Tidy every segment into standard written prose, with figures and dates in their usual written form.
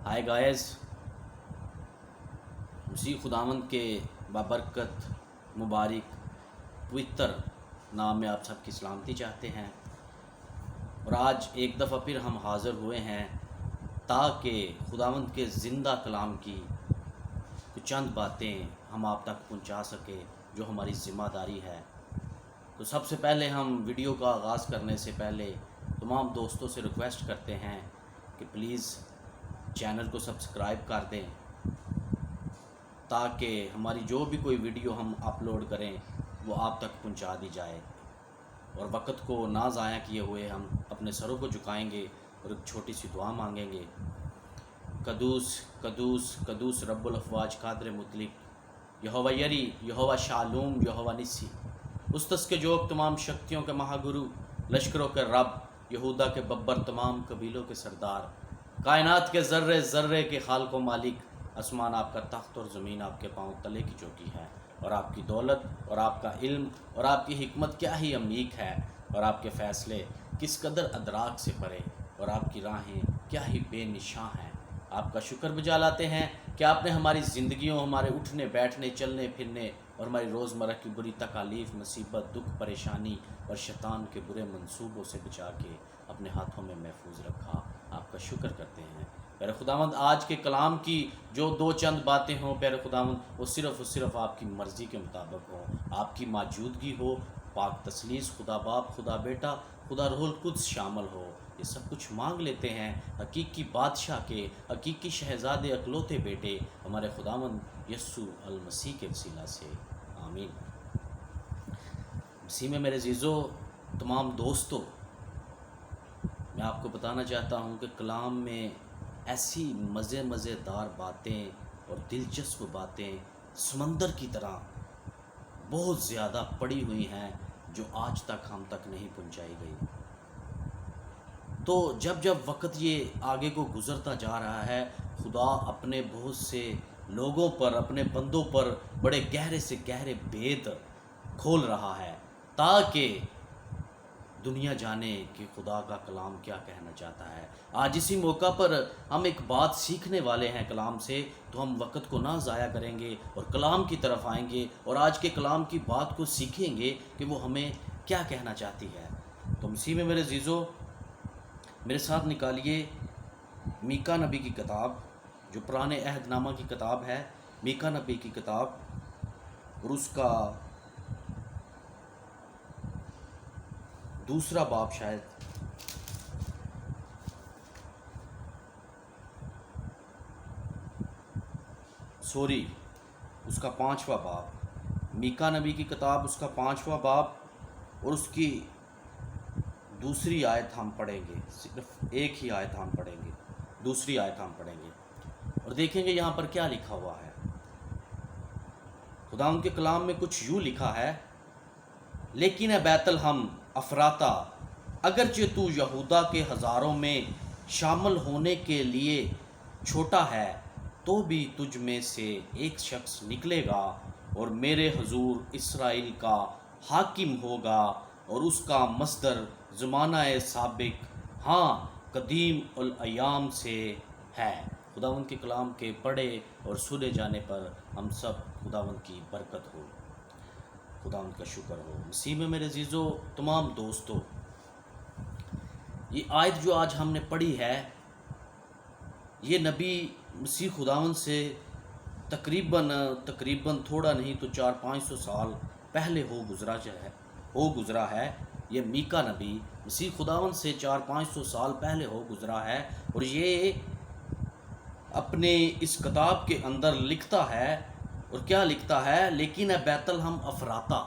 ہائے guys, مسیح خداوند کے بابرکت مبارک پوتر نام میں آپ سب کی سلامتی چاہتے ہیں، اور آج ایک دفعہ پھر ہم حاضر ہوئے ہیں تاکہ خداوند کے زندہ کلام کی کچھ چند باتیں ہم آپ تک پہنچا سکے جو ہماری ذمہ داری ہے۔ تو سب سے پہلے ہم ویڈیو کا آغاز کرنے سے پہلے تمام دوستوں سے ریکویسٹ کرتے ہیں کہ پلیز چینل کو سبسکرائب کر دیں تاکہ ہماری جو بھی کوئی ویڈیو ہم اپلوڈ کریں وہ آپ تک پہنچا دی جائے، اور وقت کو نہ ضائع کیے ہوئے ہم اپنے سروں کو جھکائیں گے اور ایک چھوٹی سی دعا مانگیں گے۔ قدوس قدوس قدوس رب الافواج قادر مطلق، یہوہ یری، یہوہ شالوم، یہوہ نسی، استس کے جوگ تمام شکتیوں کے مہاگرو، لشکروں کے رب، یہودا کے ببر، تمام قبیلوں کے سردار، کائنات کے ذرے ذرے کے خالق و مالک، آسمان آپ کا تخت اور زمین آپ کے پاؤں تلے کی چوکی ہے، اور آپ کی دولت اور آپ کا علم اور آپ کی حکمت کیا ہی عمیق ہے، اور آپ کے فیصلے کس قدر ادراک سے پرے، اور آپ کی راہیں کیا ہی بے نشاں ہیں۔ آپ کا شکر بجا لاتے ہیں کہ آپ نے ہماری زندگیوں، ہمارے اٹھنے بیٹھنے، چلنے پھرنے اور ہماری روزمرہ کی بری تکالیف، مصیبت، دکھ، پریشانی اور شیطان کے برے منصوبوں سے بچا کے اپنے ہاتھوں میں محفوظ رکھا۔ آپ کا شکر کرتے ہیں پیارے خداوند، آج کے کلام کی جو دو چند باتیں ہوں پیارے خداوند، وہ صرف آپ کی مرضی کے مطابق ہوں، آپ کی موجودگی ہو، پاک تسلیس، خدا باپ، خدا بیٹا، خدا روح القدس شامل ہو۔ یہ سب کچھ مانگ لیتے ہیں حقیقی بادشاہ کے، حقیقی شہزادے اکلوتے بیٹے ہمارے خداوند یسوع المسیح کے وسیلہ سے، آمین۔ مسیح میں میرے عزیزو، تمام دوستو، میں آپ کو بتانا چاہتا ہوں کہ کلام میں ایسی مزے دار باتیں اور دلچسپ باتیں سمندر کی طرح بہت زیادہ پڑی ہوئی ہیں جو آج تک ہم تک نہیں پہنچائی گئی۔ تو جب وقت یہ آگے کو گزرتا جا رہا ہے، خدا اپنے بہت سے لوگوں پر، اپنے بندوں پر بڑے گہرے سے گہرے بید کھول رہا ہے تاکہ دنیا جانے کہ خدا کا کلام کیا کہنا چاہتا ہے۔ آج اسی موقع پر ہم ایک بات سیکھنے والے ہیں کلام سے، تو ہم وقت کو نہ ضائع کریں گے اور کلام کی طرف آئیں گے اور آج کے کلام کی بات کو سیکھیں گے کہ وہ ہمیں کیا کہنا چاہتی ہے۔ تو مسیح میں میرے عزیزو، میرے ساتھ نکالیے میکا نبی کی کتاب، جو پرانے عہد نامہ کی کتاب ہے، میکا نبی کی کتاب، اور اس کا دوسرا باب، شاید اس کا 5واں باب، میکا نبی کی کتاب، اس کا 5واں باب، اور اس کی دوسری آیت ہم پڑھیں گے، صرف ایک ہی آیت ہم پڑھیں گے، دوسری آیت ہم پڑھیں گے اور دیکھیں گے یہاں پر کیا لکھا ہوا ہے۔ خدا ان کے کلام میں کچھ یوں لکھا ہے، لیکن اے بیت الحم افراتا، اگرچہ تو یہودا کے ہزاروں میں شامل ہونے کے لیے چھوٹا ہے، تو بھی تجھ میں سے ایک شخص نکلے گا اور میرے حضور اسرائیل کا حاکم ہوگا، اور اس کا مصدر زمانہ سابق، ہاں قدیم الایام سے ہے۔ خداوند کے کلام کے پڑھے اور سنے جانے پر ہم سب خداوند کی برکت ہو، خداوند کا شکر ہو۔ مسیح میں میرے عزیزو، تمام دوستو، یہ آیت جو آج ہم نے پڑھی ہے، یہ نبی مسیح خداوند سے تقریباً تھوڑا نہیں تو 400-500 سال پہلے ہو گزرا ہے۔ یہ میکا نبی مسیح خداوند سے 400-500 سال پہلے ہو گزرا ہے، اور یہ اپنے اس کتاب کے اندر لکھتا ہے، اور کیا لکھتا ہے، لیکن اے بیت الحم افراتا،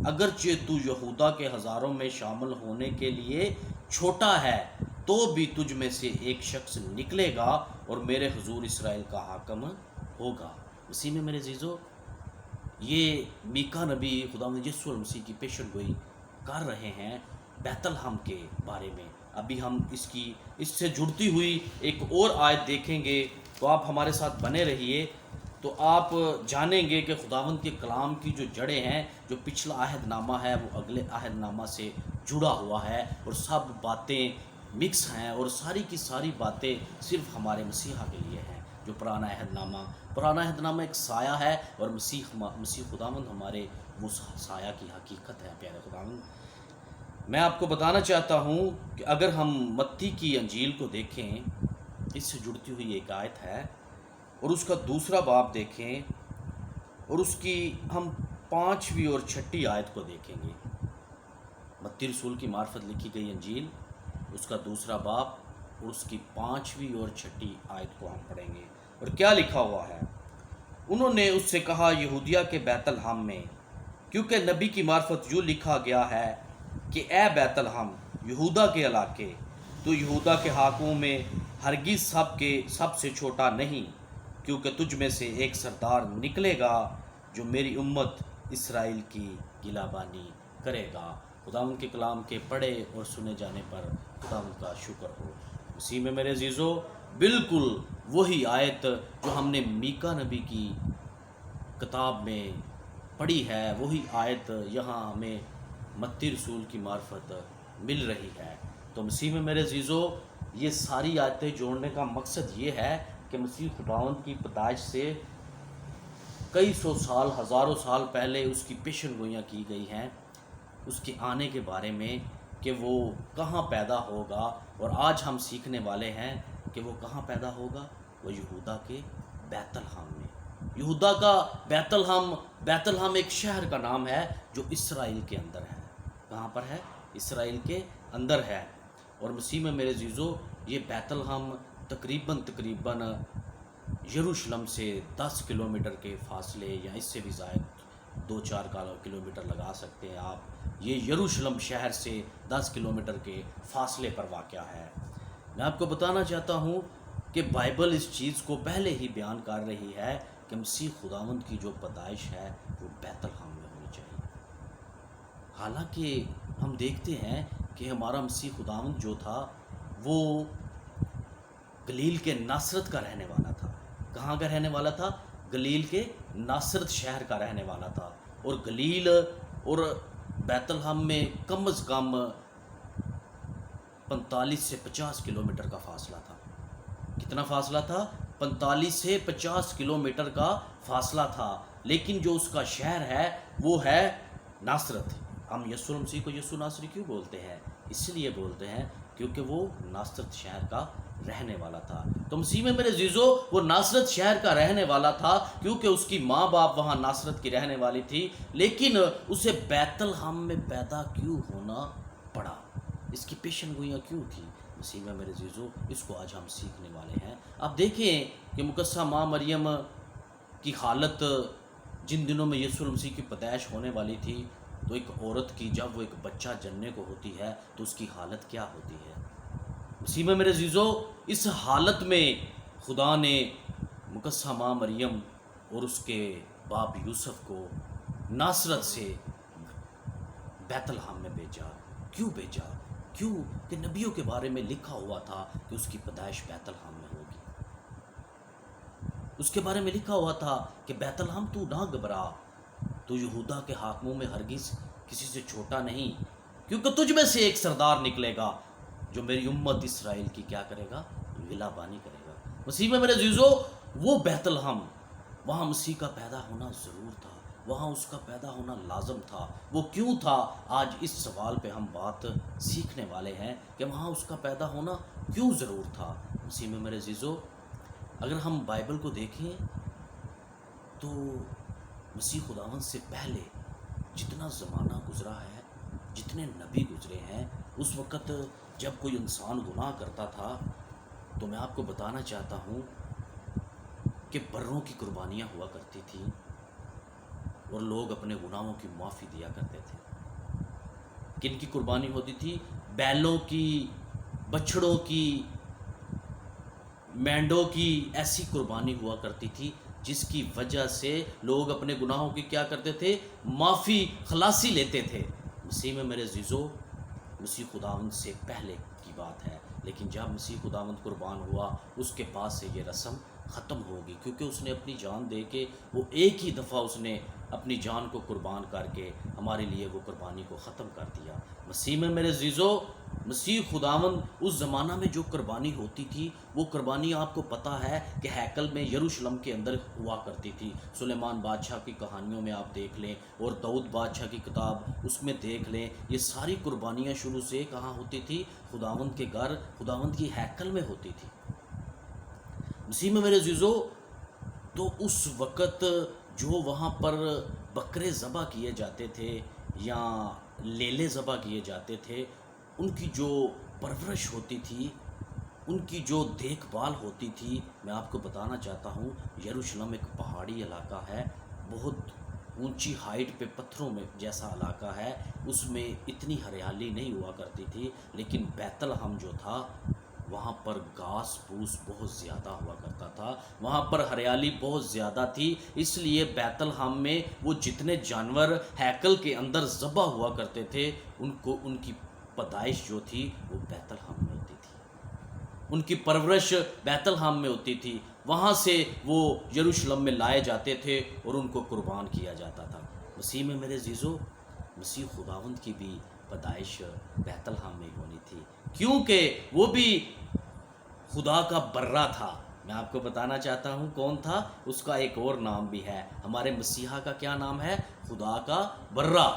اگرچہ تو یہودا کے ہزاروں میں شامل ہونے کے لیے چھوٹا ہے، تو بھی تجھ میں سے ایک شخص نکلے گا اور میرے حضور اسرائیل کا حاکم ہوگا۔ مسیح میں میرے عزیزو، یہ میکا نبی خداوند یسوع المسیح کی پیشن گوئی کر رہے ہیں بیت الحم کے بارے میں۔ ابھی ہم اس سے جڑتی ہوئی ایک اور آیت دیکھیں گے، تو آپ ہمارے ساتھ بنے رہیے، تو آپ جانیں گے کہ خداوند کے کلام کی جو جڑیں ہیں، جو پچھلا عہد نامہ ہے وہ اگلے عہد نامہ سے جڑا ہوا ہے، اور سب باتیں مکس ہیں اور ساری کی ساری باتیں صرف ہمارے مسیحا کے لیے ہیں. جو پرانا عہد نامہ ایک سایہ ہے اور مسیح خداوند ہمارے وہ سایہ کی حقیقت ہے. پیارے خداوند، میں آپ کو بتانا چاہتا ہوں کہ اگر ہم متی کی انجیل کو دیکھیں، اس سے جڑتی ہوئی ایک آیت ہے، اور اس کا دوسرا باب دیکھیں اور اس کی ہم 5ویں اور 6 آیت کو دیکھیں گے. متی رسول کی معرفت لکھی گئی انجیل، اس کا دوسرا باب اور اس کی 5ویں اور 6 آیت کو ہم پڑھیں گے. اور کیا لکھا ہوا ہے؟ انہوں نے اس سے کہا، یہودیہ کے بیت الحم میں، کیونکہ نبی کی معرفت یوں لکھا گیا ہے کہ اے بیت الحم، یہودا کے علاقے، تو یہودا کے حاکموں میں ہرگز سب سے چھوٹا نہیں، کیونکہ تجھ میں سے ایک سردار نکلے گا جو میری امت اسرائیل کی گلابانی کرے گا. خداوند کے کلام کے پڑھے اور سنے جانے پر خداوند کا شکر ہو. اسی میں میرے عزیزو، بالکل وہی آیت جو ہم نے میکا نبی کی کتاب میں پڑھی ہے، وہی آیت یہاں ہمیں متی رسول کی معرفت مل رہی ہے. تو مسیح میں میرے عزیزو، یہ ساری آیتیں جوڑنے کا مقصد یہ ہے کہ مسیح خداوند کی پیدائش سے کئی سو سال، ہزاروں سال پہلے اس کی پیشن گوئیاں کی گئی ہیں اس کے آنے کے بارے میں، کہ وہ کہاں پیدا ہوگا. اور آج ہم سیکھنے والے ہیں کہ وہ کہاں پیدا ہوگا. وہ یہودا کے بیت الحم میں. یہودا کا بیت الحم ایک شہر کا نام ہے جو اسرائیل کے اندر ہے. کہاں پر ہے؟ اسرائیل کے اندر ہے. اور مسیح میں میرے عزیزو، یہ بیت الحم تقریباً یروشلم سے 10 کلومیٹر کے فاصلے، یا اس سے بھی زائد 2-4 کلومیٹر لگا سکتے ہیں آپ. یہ یروشلم شہر سے 10 کلومیٹر کے فاصلے پر واقع ہے. میں آپ کو بتانا چاہتا ہوں کہ بائبل اس چیز کو پہلے ہی بیان کر رہی ہے کہ مسیح خداوند کی جو پیدائش ہے وہ بیت الحم میں ہونی چاہیے. حالانکہ ہم دیکھتے ہیں کہ ہمارا مسیح خداوند جو تھا وہ گلیل کے ناصرت کا رہنے والا تھا. کہاں کا رہنے والا تھا؟ گلیل کے ناصرت شہر کا رہنے والا تھا. اور گلیل اور بیت الحم میں کم از کم 45 سے 50 کلومیٹر کا فاصلہ تھا. کتنا فاصلہ تھا؟ 45 سے 50 کلومیٹر کا فاصلہ تھا. لیکن جو اس کا شہر ہے وہ ہے ناصرت. ہم یسوع مسیح کو یسوع ناصری کیوں بولتے ہیں؟ اس لیے بولتے ہیں کیونکہ وہ ناصرت شہر کا رہنے والا تھا. تو مسیح میں میرے عزیزو، وہ ناصرت شہر کا رہنے والا تھا کیونکہ اس کی ماں باپ وہاں ناصرت کی رہنے والی تھی. لیکن اسے بیت الحم میں پیدا کیوں ہونا پڑا؟ اس کی پیشن گوئیاں کیوں تھی؟ مسیح میں میرے عزیزو، اس کو آج ہم سیکھنے والے ہیں. آپ دیکھیں کہ مقدسہ ماں مریم کی حالت جن دنوں میں یسوع مسیح کی پیدائش ہونے والی تھی، تو ایک عورت کی جب وہ ایک بچہ جننے کو ہوتی ہے تو اس کی حالت کیا ہوتی ہے؟ مسیح میں میرے عزیزو، اس حالت میں خدا نے مقدسہ ماں مریم اور اس کے باپ یوسف کو ناصرت سے بیت الحم میں بھیجا. کیوں بھیجا؟ کیوں کہ نبیوں کے بارے میں لکھا ہوا تھا کہ اس کی پیدائش بیت الحم میں ہوگی. اس کے بارے میں لکھا ہوا تھا کہ بیت الحم تو نہ گھبرا، تو یہودا کے حاکموں میں ہرگز کسی سے چھوٹا نہیں، کیونکہ تجھ میں سے ایک سردار نکلے گا جو میری امت اسرائیل کی کیا کرے گا؟ گلہ بانی کرے گا. مسیح میں میرے عزیزو، وہ بیت الحم، وہاں مسیح کا پیدا ہونا ضرور تھا، وہاں اس کا پیدا ہونا لازم تھا. وہ کیوں تھا؟ آج اس سوال پہ ہم بات سیکھنے والے ہیں کہ وہاں اس کا پیدا ہونا کیوں ضرور تھا. مسیح میں میرے عزیزو، اگر ہم بائبل کو دیکھیں تو مسیح خداوند سے پہلے جتنا زمانہ گزرا ہے، جتنے نبی گزرے ہیں، اس وقت جب کوئی انسان گناہ کرتا تھا تو میں آپ کو بتانا چاہتا ہوں کہ بروں کی قربانیاں ہوا کرتی تھیں اور لوگ اپنے گناہوں کی معافی دیا کرتے تھے. کن کی قربانی ہوتی تھی؟ بیلوں کی، بچھڑوں کی، مینڈوں کی. ایسی قربانی ہوا کرتی تھی جس کی وجہ سے لوگ اپنے گناہوں کی کیا کرتے تھے؟ معافی، خلاصی لیتے تھے. مسیح میں میرے عزیزو، مسیح خداوند سے پہلے کی بات ہے، لیکن جب مسیح خداوند قربان ہوا اس کے بعد سے یہ رسم ختم ہوگی، کیونکہ اس نے اپنی جان دے کے، وہ ایک ہی دفعہ اس نے اپنی جان کو قربان کر کے ہمارے لیے وہ قربانی کو ختم کر دیا. مسیح میں میرے عزیزو، مسیح خداوند اس زمانہ میں جو قربانی ہوتی تھی وہ قربانی آپ کو پتہ ہے کہ ہیکل میں یروشلم کے اندر ہوا کرتی تھی. سلیمان بادشاہ کی کہانیوں میں آپ دیکھ لیں اور داؤد بادشاہ کی کتاب اس میں دیکھ لیں، یہ ساری قربانیاں شروع سے کہاں ہوتی تھی؟ خداوند کے گھر، خداوند کی ہیکل میں ہوتی تھی. مسیح میں میرے عزیزو، تو اس وقت جو وہاں پر بکرے ذبح کیے جاتے تھے یا لیلے ذبح کیے جاتے تھے، ان کی جو پرورش ہوتی تھی، ان کی جو دیکھ بھال ہوتی تھی، میں آپ کو بتانا چاہتا ہوں یروشلم ایک پہاڑی علاقہ ہے، بہت اونچی ہائٹ پہ پتھروں میں جیسا علاقہ ہے، اس میں اتنی ہریالی نہیں ہوا کرتی تھی، لیکن بیت لحم جو تھا وہاں پر گھاس پھوس بہت زیادہ ہوا کرتا تھا، وہاں پر ہریالی بہت زیادہ تھی. اس لیے بیت لحم میں وہ جتنے جانور ہیکل کے اندر ذبح ہوا کرتے تھے، ان کی پیدائش جو تھی وہ بیت لحم میں ہوتی تھی، ان کی پرورش بیت لحم میں ہوتی تھی. وہاں سے وہ یروشلم میں لائے جاتے تھے اور ان کو قربان کیا جاتا تھا. مسیح میں میرے عزیزو، مسیح خداوند کی بھی پیدائش بیت لحم میں ہونی تھی، کیونکہ وہ بھی خدا کا برہ تھا. میں آپ کو بتانا چاہتا ہوں کون تھا، اس کا ایک اور نام بھی ہے. ہمارے مسیحا کا کیا نام ہے؟ خدا کا برہ.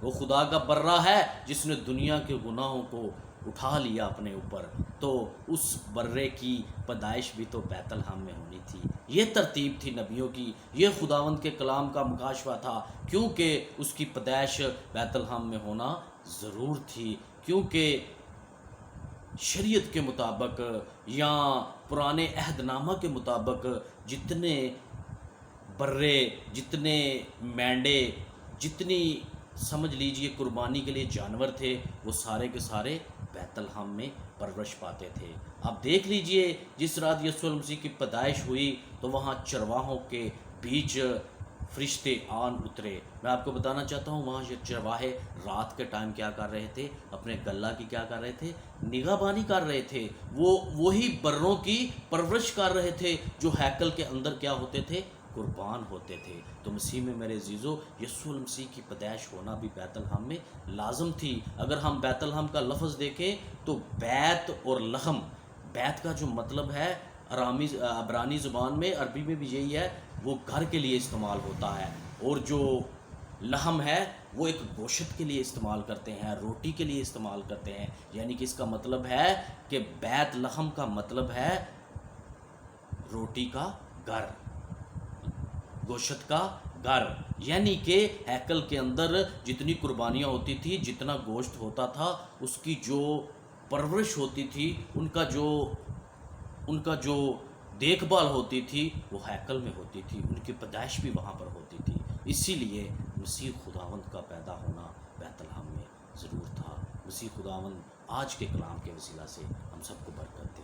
وہ خدا کا برہ ہے جس نے دنیا کے گناہوں کو اٹھا لیا اپنے اوپر. تو اس برے کی پیدائش بھی تو بیت لحم میں ہونی تھی. یہ ترتیب تھی نبیوں کی، یہ خداوند کے کلام کا مکاشفہ تھا، کیونکہ اس کی پیدائش بیت لحم میں ہونا ضرور تھی. کیونکہ شریعت کے مطابق یا پرانے عہد نامہ کے مطابق جتنے برے، جتنے مینڈے، جتنی سمجھ لیجئے قربانی کے لیے جانور تھے، وہ سارے کے سارے بیت لحم میں پرورش پاتے تھے. آپ دیکھ لیجئے جس رات یسوع مسیح کی پیدائش ہوئی تو وہاں چرواہوں کے بیچ فرشتے آن اترے. میں آپ کو بتانا چاہتا ہوں وہاں یہ چرواہے رات کے ٹائم کیا کر رہے تھے؟ اپنے گلہ کی کیا کر رہے تھے؟ نگہبانی کر رہے تھے. وہ وہی بروں کی پرورش کر رہے تھے جو ہیکل کے اندر کیا ہوتے تھے؟ قربان ہوتے تھے. تو مسیح میں میرے عزیزو، یسوع مسیح کی پیدائش ہونا بھی بیت لحم میں لازم تھی. اگر ہم بیت لحم کا لفظ دیکھیں تو بیت اور لحم، بیت کا جو مطلب ہے عبرانی زبان میں، عربی میں بھی یہی ہے، وہ گھر کے لیے استعمال ہوتا ہے. اور جو لحم ہے وہ ایک گوشت کے لیے استعمال کرتے ہیں، روٹی کے لیے استعمال کرتے ہیں. یعنی کہ اس کا مطلب ہے کہ بیت لحم کا مطلب ہے روٹی کا گھر، گوشت کا گھر. یعنی کہ ہیکل کے اندر جتنی قربانیاں ہوتی تھی، جتنا گوشت ہوتا تھا، اس کی جو پرورش ہوتی تھی، ان کا جو دیکھ بھال ہوتی تھی وہ ہیکل میں ہوتی تھی، ان کی پیدائش بھی وہاں پر ہوتی تھی. اسی لیے مسیح خداوند کا پیدا ہونا بیت لحم میں ضرور تھا. مسیح خداوند آج کے کلام کے وسیلہ سے ہم سب کو برکت دے.